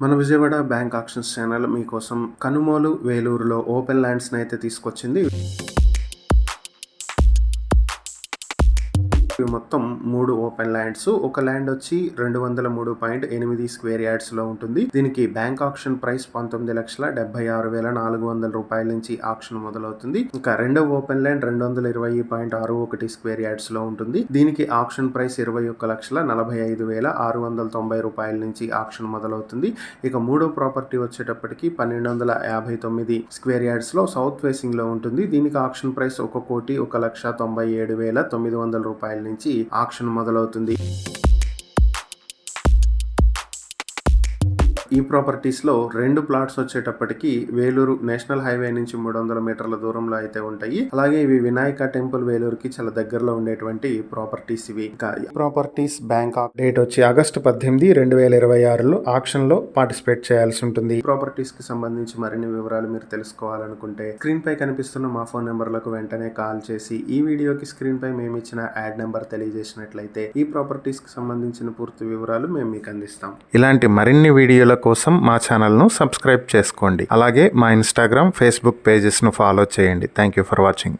మన Vijayawada bank actions channel మీకోసం కనుమోలు వేలూరులో open lands అయితే తీసుకొచ్చింది. ఇవి మొత్తం 3 ఓపెన్ ల్యాండ్స్. ఒక ల్యాండ్ వచ్చి 203.8 స్క్వేర్ యార్డ్స్ లో ఉంటుంది. దీనికి బ్యాంక్ ఆక్షన్ ప్రైస్ 19,76,400 రూపాయల నుంచి ఆక్షన్ మొదలవుతుంది. ఇంకా రెండవ ఓపెన్ ల్యాండ్ 220.61 స్క్వేర్ యార్డ్స్ లో ఉంటుంది. దీనికి ఆక్షన్ ప్రైస్ 21,45,690 రూపాయల నుంచి ఆక్షన్ మొదలవుతుంది. ఇక మూడో ప్రాపర్టీ వచ్చేటప్పటికి 1259 స్క్వేర్ యార్డ్స్ లో సౌత్ ఫేసింగ్ లో ఉంటుంది. దీనికి ఆక్షన్ ప్రైస్ 1,97,900 రూపాయల నుంచి ఆక్షన్ మొదలవుతుంది. ఈ ప్రాపర్టీస్ లో 2 ప్లాట్స్ వచ్చేటప్పటికి వేలూరు నేషనల్ హైవే నుంచి 300 మీటర్ల దూరంలో అయితే ఉంటాయి. అలాగే ఇవి వినాయక టెంపుల్ వేలూరుకి చాలా దగ్గరలో ఉండేటువంటి ప్రాపర్టీస్ ఇవి. ఇంకా ప్రాపర్టీస్ బ్యాంక్ డేట్ వచ్చి ఆగస్టు 18, 2026లో ఆక్షన్ లో పార్టిసిపేట్ చేయాల్సి ఉంటుంది. ప్రాపర్టీస్ కి సంబంధించి మరిన్ని వివరాలు మీరు తెలుసుకోవాలనుకుంటే స్క్రీన్ పై కనిపిస్తున్న మా ఫోన్ నెంబర్లకు వెంటనే కాల్ చేసి ఈ వీడియోకి స్క్రీన్ పై మేము ఇచ్చిన యాడ్ నెంబర్ తెలియజేసినట్లయితే ఈ ప్రాపర్టీస్ కి సంబంధించిన పూర్తి వివరాలు మేము మీకు అందిస్తాం. ఇలాంటి మరిన్ని వీడియోల కోసం మా ఛానల్ను సబ్స్క్రైబ్ చేసుకోండి. అలాగే మా ఇన్స్టాగ్రామ్, ఫేస్బుక్ పేజెస్ను ఫాలో చేయండి. Thank you for watching.